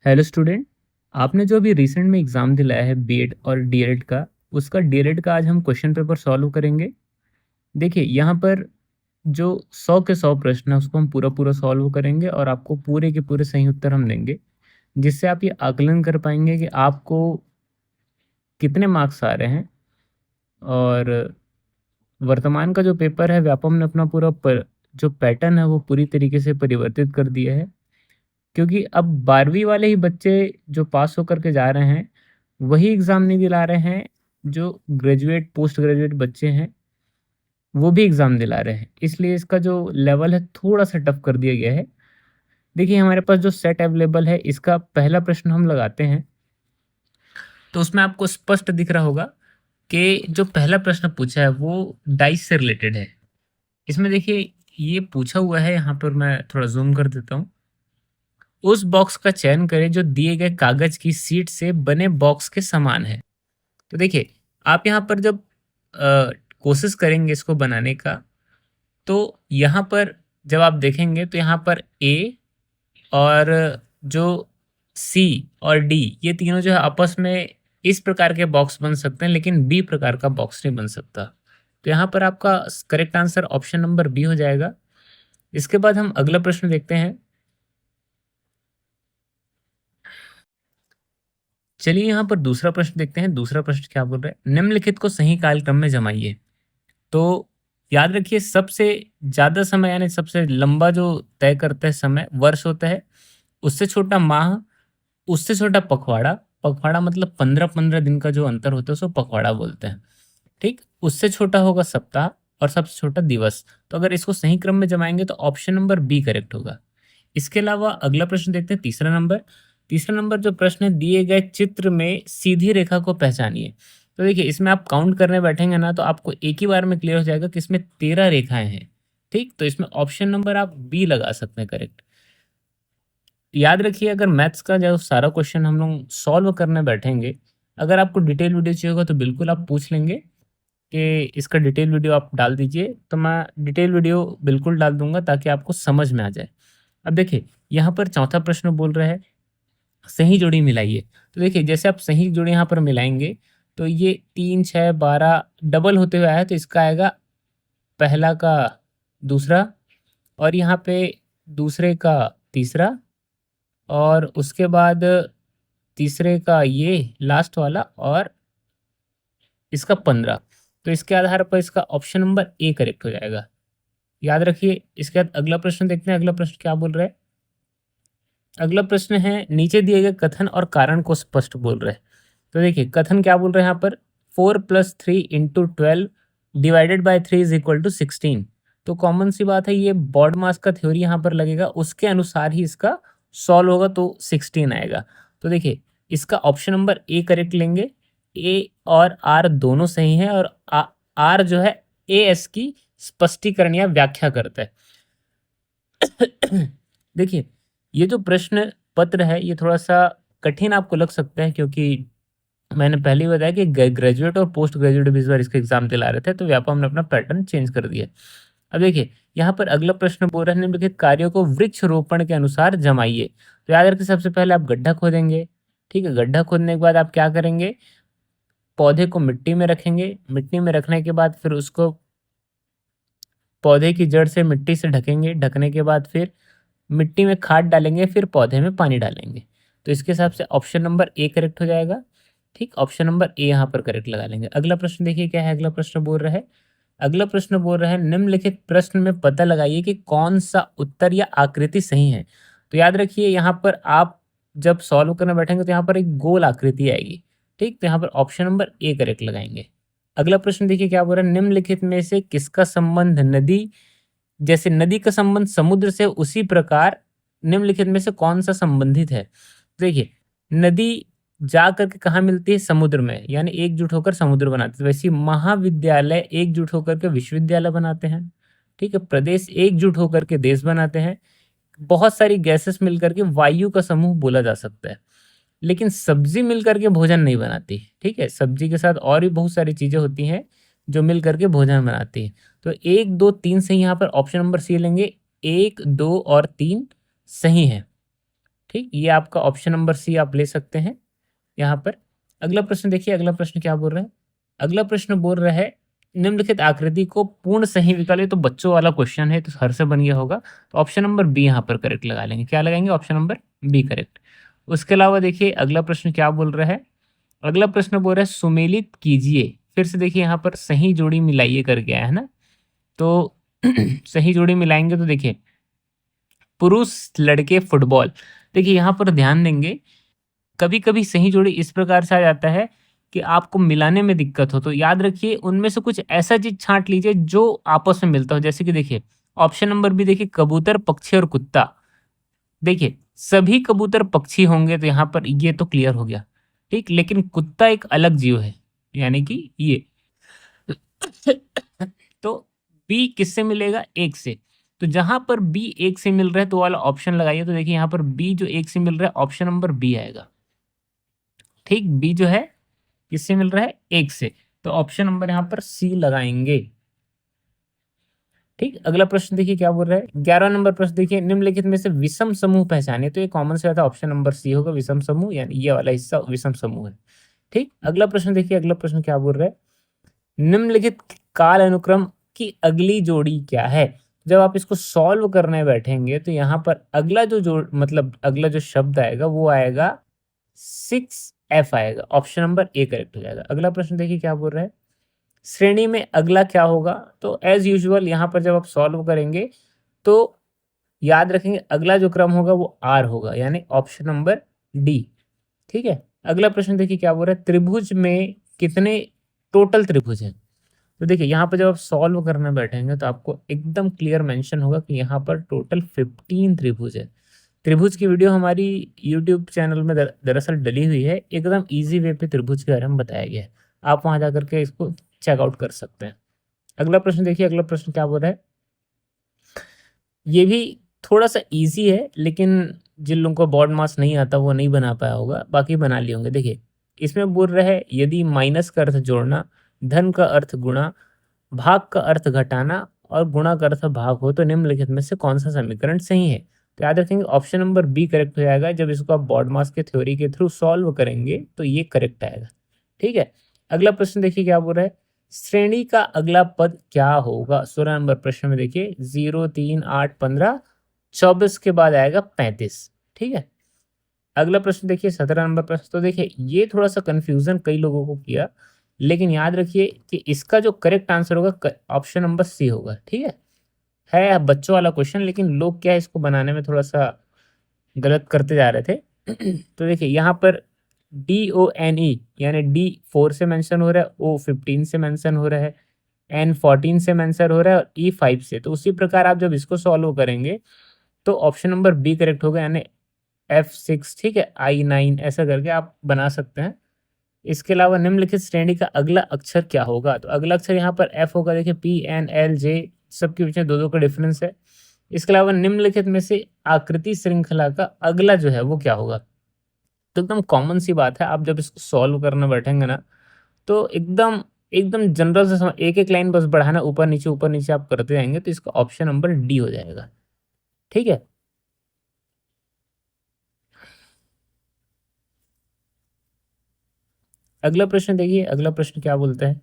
Hello student. आपने जो अभी रिसेंट में एग्ज़ाम दिलाया है बीएड और डीएलएड का, उसका डीएलएड का आज हम क्वेश्चन पेपर सॉल्व करेंगे। देखिए, यहाँ पर जो 100 के 100 प्रश्न हैं, उसको हम पूरा-पूरा सॉल्व करेंगे और आपको पूरे के पूरे सही उत्तर हम देंगे, जिससे आप ये आकलन कर पाएँगे कि आपको कितने मार्क्स आ रहे हैं। और वर्तमान का जो पेपर है, व्यापम ने अपना पूरा जो पैटर्न है, वो पूरी तरीके से परिवर्तित कर दिया है। क्योंकि अब 12वीं वाले ही बच्चे जो पास होकर के जा रहे हैं, वही एग्ज़ाम नहीं दिला रहे हैं, जो ग्रेजुएट, पोस्ट ग्रेजुएट बच्चे हैं, वो भी एग्ज़ाम दिला रहे हैं। इसलिए इसका जो लेवल है, थोड़ा-सा टफ़ कर दिया गया है। देखिए, हमारे पास जो सेट अवेलेबल है, इसका पहला प्रश्न हम लगाते हैं, तो उसमें आपको स्पष्ट दिख रहा होगा कि जो पहला प्रश्न पूछा है, वो डाइस से रिलेटेड है। इसमें देखिए, ये पूछा हुआ है, यहाँ पर मैं थोड़ा ज़ूम कर देता हूँ। उस बॉक्स का चयन करें जो दिए गए कागज की शीट से बने बॉक्स के समान है। तो देखिए, आप यहाँ पर जब कोशिश करेंगे इसको बनाने का, तो यहाँ पर जब आप देखेंगे तो यहाँ पर ए और जो सी और डी, ये तीनों जो है आपस में इस प्रकार के बॉक्स बन सकते हैं, लेकिन बी प्रकार का बॉक्स नहीं बन सकता। तो यहाँ पर आपका correct answer option number B हो जाएगा। इसके बाद हम अगला प्रश्न देखते हैं। चलिए, यहाँ पर दूसरा प्रश्न देखते हैं। दूसरा प्रश्न क्या बोल रहा है? निम्नलिखित को सही कालक्रम में जमाइए। तो याद रखिए, सबसे ज़्यादा समय यानी सबसे लंबा जो तय करता है समय, वर्ष होता है। उससे छोटा माह, उससे छोटा पखवाड़ा। पखवाड़ा मतलब 15-15 दिन का जो अंतर होता है, उसको पखवाड़ा बोलते हैं। ठीक? उससे छोटा होगा सप्ताह और सबसे छोटा दिवस। तो अगर इसको सही क्रम में जमाएँगे तो ऑप्शन नंबर बी करेक्ट होगा। इसके अलावा अगला प्रश्न देखते हैं, तीसरा नंबर। तीसरा नंबर जो प्रश्न है, दिए गए चित्र में सीधी रेखा को पहचानिए। तो देखिए, इसमें आप काउंट करने बैठेंगे ना, तो आपको एक ही बार में क्लियर हो जाएगा कि इसमें 13 रेखाएँ हैं। ठीक? तो इसमें ऑप्शन नंबर आप बी लगा सकते हैं करेक्ट। याद रखिए, अगर मैथ्स का जो सारा क्वेश्चन हम लोग सॉल्व करने बैठेंगे, अगर आपको डिटेल वीडियो चाहिए होगा तो बिल्कुल आप पूछ लेंगे कि इसका डिटेल वीडियो आप डाल दीजिए, तो मैं डिटेल वीडियो बिल्कुल डाल दूँगा ताकि आपको समझ में आ जाए। अब देखिए, यहाँ पर चौथा प्रश्न बोल रहा है, सही जोड़ी मिलाइए। तो देखिए, जैसे आप सही जोड़ी यहाँ पर मिलाएँगे, तो ये 3, 6, 12 डबल होते हुए आया है, तो इसका आएगा पहला का दूसरा, और यहाँ पे दूसरे का तीसरा, और उसके बाद तीसरे का ये लास्ट वाला, और इसका 15। तो इसके आधार पर इसका ऑप्शन नंबर ए करेक्ट हो जाएगा। याद रखिए, इसके बाद अगला प्रश्न देखते हैं। अगला प्रश्न क्या बोल रहा है? अगला प्रश्न है, नीचे दिए गए कथन और कारण को स्पष्ट बोल रहे हैं। तो देखिए, कथन क्या बोल रहे हैं यहाँ पर? 4+3 into 12 divided by 3 is equal to 16। तो कॉमन सी बात है, ये बॉड मास का थ्योरी यहाँ पर लगेगा, उसके अनुसार ही इसका सॉल्व होगा, तो 16 आएगा। तो देखिए, इसका ऑप्शन नंबर ए करेक्ट लेंगे। ए और आर दोनों सही हैं, और आर जो है ए एस की स्पष्टीकरण या व्याख्या करता है। देखिए, ये जो प्रश्न पत्र है, ये थोड़ा-सा कठिन आपको लग सकता है, क्योंकि मैंने पहले ही बताया कि ग्रेजुएट और पोस्ट ग्रेजुएट भी इस बार इसका एग्ज़ाम दिला रहे थे, तो व्यापम ने अपना पैटर्न चेंज कर दिया। अब देखिए, यहाँ पर अगला प्रश्न बोल रहा है, निम्नलिखित कार्यों को वृक्षरोपण के अनुसार जमाइए। तो याद रखिए, सबसे पहले आप गड्ढा खोदेंगे, ठीक है? गड्ढा खोदने के बाद आप क्या करेंगे? पौधे को मिट्टी में रखेंगे, मिट्टी में रखने के बाद फिर उसको पौधे की जड़ से मिट्टी से ढकेंगे, ढकने के बाद फिर मिट्टी में खाद डालेंगे, फिर पौधे में पानी डालेंगे। तो इसके हिसाब से ऑप्शन नंबर ए करेक्ट हो जाएगा। ठीक, ऑप्शन नंबर ए यहाँ पर करेक्ट लगा लेंगे। अगला प्रश्न देखिए क्या है, अगला प्रश्न बोल रहा है, अगला प्रश्न बोल रहा है, निम्नलिखित प्रश्न में पता लगाइए कि कौन सा उत्तर या आकृति सही है। तो याद रखिए, यहाँ पर आप जब सॉल्व करने बैठेंगे तो यहाँ पर एक गोल आकृति आएगी। ठीक, तो यहाँ पर ऑप्शन नंबर ए करेक्ट लगाएंगे। अगला प्रश्न देखिए क्या बोल रहा है, निम्नलिखित में से किसका संबंध नदी, जैसे नदी का संबंध समुद्र से, उसी प्रकार निम्नलिखित में से कौन सा संबंधित है? देखिए, नदी जा करके कहाँ मिलती है? समुद्र में, यानी एकजुट होकर समुद्र बनाते हैं। वैसे ही महाविद्यालय एकजुट होकर के विश्वविद्यालय बनाते हैं, ठीक है? प्रदेश एकजुट होकर के देश बनाते हैं। बहुत सारी गैसेस मिलकर के वायु का समूह बोला जा सकता है। लेकिन सब्जी मिल करके भोजन नहीं बनाती, ठीक है? सब्जी के साथ और भी बहुत सारी चीज़ें होती हैं, जो मिल करके भोजन बनाती हैं। तो 1, 2, 3 सही, यहाँ पर ऑप्शन नंबर सी लेंगे। 1, 2 और 3 सही है। ठीक, ये आपका ऑप्शन नंबर सी आप ले सकते हैं यहाँ पर। अगला प्रश्न देखिए, अगला प्रश्न क्या बोल रहा है? अगला प्रश्न बोल रहा है निम्नलिखित आकृति को पूर्ण सही विकल्प, ये तो बच्चों वाला क्वेश्चन है तो हर से बन गया होगा, तो ऑप्शन नंबर बी यहाँ पर करेक्ट लगा लेंगे। क्या लगाएंगे? Option number B correct. उसके अलावा देखिए अगला प्रश्न क्या बोल रहा है? अगला प्रश्न बोल रहा है सुमेलित कीजिए। फिर से देखिए यहाँ पर सही जोड़ी मिलाइए कर गया है ना, तो सही जोड़ी मिलाएंगे तो देखिए पुरुष लड़के फुटबॉल। देखिए यहाँ पर ध्यान देंगे, कभी कभी सही जोड़ी इस प्रकार से आ जाता है कि आपको मिलाने में दिक्कत हो, तो याद रखिए उनमें से कुछ ऐसा चीज छांट लीजिए जो आपस में मिलता हो। जैसे कि देखिए ऑप्शन नंबर बी देखिए कबूतर पक्षी और कुत्ता। देखिए सभी कबूतर पक्षी होंगे तो यहाँ पर ये तो क्लियर हो गया, ठीक, लेकिन कुत्ता एक अलग जीव है, यानी कि ये तो बी किससे मिलेगा? एक से। तो जहां पर बी एक से मिल रहा है तो वाला ऑप्शन लगाइए, तो देखिए यहाँ पर बी जो एक से मिल रहा है ऑप्शन नंबर बी आएगा। ठीक, बी जो है किससे मिल रहा है? एक से, तो ऑप्शन नंबर यहाँ पर सी लगाएंगे। ठीक, अगला प्रश्न देखिए क्या बोल रहा है? 11 नंबर प्रश्न देखिए निम्नलिखित में से विषम समूह पहचाने, तो ये कॉमन से आता है, ऑप्शन नंबर सी होगा विषम समूह, यानी ये वाला हिस्सा विषम समूह है। ठीक, अगला प्रश्न देखिए, अगला प्रश्न क्या बोल रहा है? निम्नलिखित काल अनुक्रम की अगली जोड़ी क्या है? जब आप इसको सॉल्व करने बैठेंगे तो यहाँ पर अगला जो जोड़ मतलब अगला जो शब्द आएगा वो आएगा 6F आएगा, ऑप्शन नंबर ए करेक्ट हो जाएगा। अगला प्रश्न देखिए क्या बोल रहा है? श्रेणी में अगला क्या होगा? तो एज यूजुअल यहाँ पर जब आप सॉल्व करेंगे तो याद रखेंगे अगला जो क्रम होगा वो आर होगा, यानी ऑप्शन नंबर डी। ठीक है, अगला प्रश्न देखिए क्या बोल रहा है? त्रिभुज में कितने टोटल त्रिभुज हैं? तो देखिए यहाँ पर जब आप सॉल्व करने बैठेंगे तो आपको एकदम क्लियर मेंशन होगा कि यहाँ पर टोटल 15 त्रिभुज है। त्रिभुज की वीडियो हमारी यूट्यूब चैनल में दरअसल डली हुई है, एकदम इजी वे पे त्रिभुज के बारे में बताया गया है, आप वहां जाकर के इसको चेकआउट कर सकते हैं। अगला प्रश्न देखिए, अगला प्रश्न क्या बोल रहा है? ये भी थोड़ा सा इजी है, लेकिन जिन लोगों को बोर्ड मास नहीं आता वो नहीं बना पाया होगा, बाकी बना लिए होंगे। देखिए इसमें बोल रहा है यदि माइनस का अर्थ जोड़ना, धन का अर्थ गुणा, भाग का अर्थ घटाना और गुणा का अर्थ भाग हो तो निम्नलिखित में से कौन सा समीकरण सही है? तो याद रखेंगे ऑप्शन नंबर बी करेक्ट हो जाएगा। जब इसको आप बॉड मास के थ्योरी के थ्रू सॉल्व करेंगे तो ये करेक्ट आएगा। ठीक है, अगला प्रश्न देखिए क्या बोल रहा है? श्रेणी का अगला पद क्या होगा? 16 नंबर प्रश्न में देखिए 0, 3, 8, 15, 24 के बाद आएगा 35। ठीक है, अगला प्रश्न देखिए 17 नंबर प्रश्न। तो देखिए ये थोड़ा सा कंफ्यूजन कई लोगों को किया, लेकिन याद रखिए कि इसका जो करेक्ट आंसर होगा ऑप्शन नंबर सी होगा। ठीक है बच्चों वाला क्वेश्चन, लेकिन लोग क्या है इसको बनाने में थोड़ा सा गलत करते जा रहे थे। तो देखिए यहाँ पर DONE यानी D4 से मेंशन हो रहा है, O15 से मेंशन हो रहा है, N14 से मेंशन हो रहा है और E5 से। तो उसी प्रकार आप जब इसको सॉल्व करेंगे तो ऑप्शन नंबर बी करेक्ट होगा, यानी F6। ठीक है, I9 ऐसा करके आप बना सकते हैं। इसके अलावा निम्नलिखित श्रेणी का अगला अक्षर क्या होगा? तो अगला अक्षर यहाँ पर F होगा। देखिए PNLJ सबके बीच में 2-2 का डिफरेंस है। इसके अलावा निम्नलिखित में से आकृति श्रृंखला का अगला जो है वो क्या होगा? तो एकदम कॉमन सी बात है, आप जब इसको सॉल्व करने बैठेंगे ना तो एकदम एकदम जनरल से समझ, एक एक लाइन बस बढ़ाना, ऊपर नीचे आप करते जाएंगे तो इसका ऑप्शन नंबर डी हो जाएगा। ठीक है, अगला प्रश्न देखिए, अगला प्रश्न क्या बोलता है?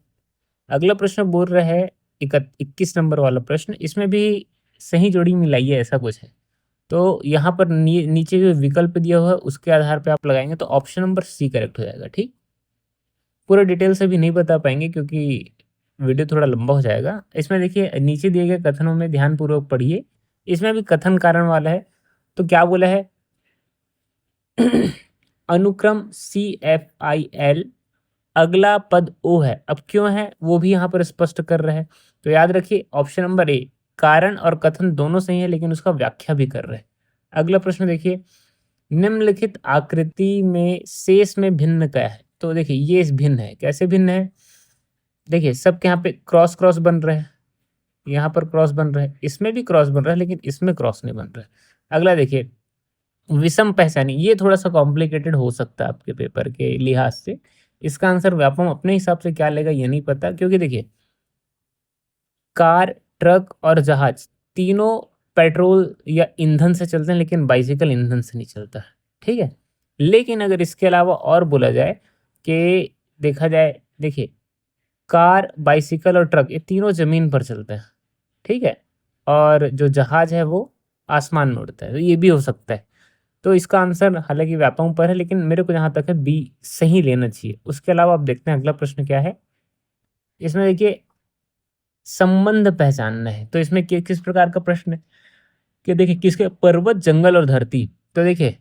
अगला प्रश्न बोल रहा है 21 नंबर वाला प्रश्न, इसमें भी सही जोड़ी मिलाइए ऐसा कुछ है। तो यहाँ पर नीचे जो विकल्प दिया हुआ है उसके आधार पे आप लगाएंगे तो ऑप्शन नंबर सी करेक्ट हो जाएगा। ठीक, पूरा डिटेल से भी नहीं बता पाएंगे क्योंकि वीडियो थोड़ा लंबा हो जाएगा। इसमें देखिए नीचे दिए गए कथनों में ध्यानपूर्वक पढ़िए, इसमें भी कथन कारण वाला है। तो क्या बोला है? अनुक्रम CFIL अगला पद ओ है। अब क्यों है वो भी यहाँ पर स्पष्ट कर रहे हैं। तो याद रखिए ऑप्शन नंबर ए, कारण और कथन दोनों सही है लेकिन उसका व्याख्या भी कर रहे हैं। अगला प्रश्न देखिए, निम्नलिखित आकृति में शेष में भिन्न क्या है? तो देखिए ये भिन्न है, कैसे भिन्न है? देखिए सबके यहाँ पे क्रॉस क्रॉस बन रहे हैं, यहाँ पर क्रॉस बन रहा है, इसमें भी क्रॉस बन रहा है, लेकिन इसमें क्रॉस नहीं बन रहा है। अगला देखिए विषम पहचानी, ये थोड़ा सा कॉम्प्लिकेटेड हो सकता है आपके पेपर के लिहाज से। इसका आंसर व्यापम अपने हिसाब से क्या लेगा ये नहीं पता, क्योंकि देखिए कार, ट्रक और जहाज तीनों पेट्रोल या ईंधन से चलते हैं, लेकिन बाइसिकल ईंधन से नहीं चलता है। ठीक है? लेकिन अगर इसके अलावा और बोला जाए कि देखा जाए, देखिए कार, बाइसिकल और ट्रक ये तीनों ज़मीन पर चलते हैं, ठीक है? और जो जहाज़ है वो आसमान में उड़ता है, तो ये भी हो सकता है। तो इसका आंसर हालाँकि व्यापक पर है, लेकिन मेरे को जहाँ तक है बी सही लेना चाहिए। उसके अलावा अब देखते हैं अगला प्रश्न क्या है? इसमें देखिए संबंध पहचानना है, तो इसमें किस प्रकार का प्रश्न है कि देखिए किसके पर्वत, जंगल और धरती। तो देखिए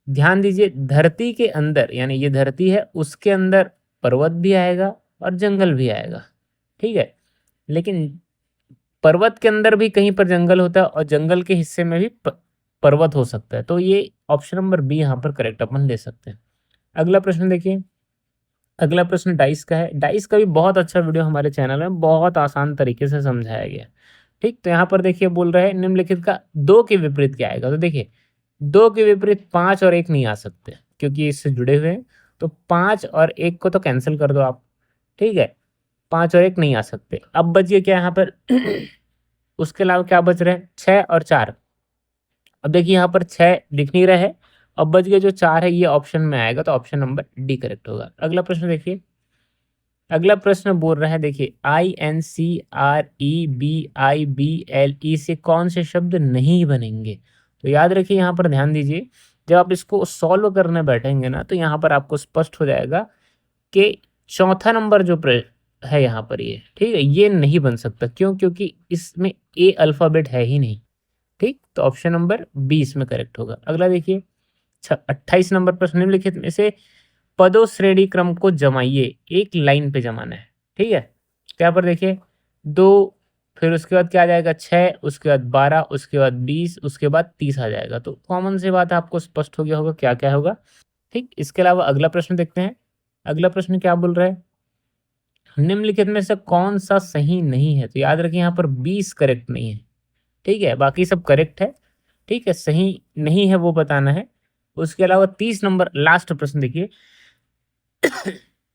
ध्यान दीजिए, धरती के अंदर यानी ये धरती है, उसके अंदर पर्वत भी आएगा और जंगल भी आएगा, ठीक है? लेकिन पर्वत के अंदर भी कहीं पर जंगल होता है और जंगल के हिस्से में भी पर्वत हो सकता है। तो ये ऑप्शन नंबर बी यहाँ पर करेक्ट अपन ले सकते हैं। अगला प्रश्न देखिए, अगला प्रश्न डाइस का है। डाइस का भी बहुत अच्छा वीडियो हमारे चैनल में बहुत आसान तरीके से समझाया गया है। ठीक, तो यहाँ पर देखिए बोल रहा है निम्नलिखित का 2 के विपरीत क्या आएगा? तो देखिए 2 के विपरीत 5 और 1 नहीं आ सकते क्योंकि इससे जुड़े हुए हैं। तो 5 और 1 को तो कैंसिल कर दो आप, ठीक है? 5 और 1 नहीं आ सकते। अब बच गया क्या यहाँ पर? उसके अलावा क्या बच रहा है? 6 और 4। अब देखिए यहाँ पर 6 दिख नहीं रहा है। अब बच गया जो 4 है, ये ऑप्शन में आएगा, तो ऑप्शन नंबर डी करेक्ट होगा। अगला प्रश्न देखिए, अगला प्रश्न बोल रहा है देखिए INCREBIBLE से कौन से शब्द नहीं बनेंगे? तो याद रखिए यहाँ पर ध्यान दीजिए, जब आप इसको सॉल्व करने बैठेंगे ना तो यहाँ पर आपको स्पष्ट हो जाएगा कि चौथा नंबर जो है यहाँ पर ये, ठीक है, ये नहीं बन सकता। क्यों? क्योंकि इसमें ए अल्फ़ाबेट है ही नहीं। ठीक, तो ऑप्शन नंबर बी इसमें करेक्ट होगा। अगला देखिए 28 नंबर प्रश्न, निम्नलिखित में से पदों श्रेणी क्रम को जमाइए, एक लाइन पे जमाना है, ठीक है? तो यहाँ पर देखिए 2, फिर उसके बाद क्या आ जाएगा 6, उसके बाद 12, उसके बाद 20, उसके बाद 30 आ जाएगा। तो कॉमन सी बात है, आपको स्पष्ट हो गया होगा क्या क्या होगा। ठीक, इसके अलावा अगला प्रश्न देखते हैं। अगला प्रश्न क्या बोल रहा है? निम्नलिखित में से कौन सा सही नहीं है? तो याद रखिए यहाँ पर 20 करेक्ट नहीं है, ठीक है? बाकी सब करेक्ट है, ठीक है? सही नहीं है वो बताना है। उसके अलावा 30 नंबर लास्ट प्रश्न देखिए,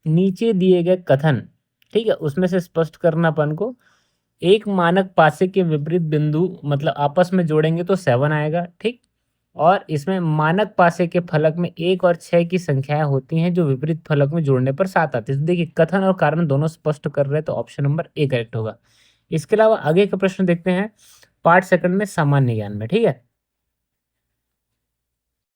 नीचे दिए गए कथन, ठीक है, उसमें से स्पष्ट करना अपन को। एक मानक पासे के विपरीत बिंदु मतलब आपस में जोड़ेंगे तो 7 आएगा, ठीक? और इसमें मानक पासे के फलक में 1 और 6 की संख्याएं होती हैं जो विपरीत फलक में जोड़ने पर 7 आती है। तो देखिए कथन और कारण दोनों स्पष्ट कर रहे हैं, तो ऑप्शन नंबर ए करेक्ट होगा। इसके अलावा आगे का प्रश्न देखते हैं पार्ट सेकंड में सामान्य ज्ञान में, ठीक है?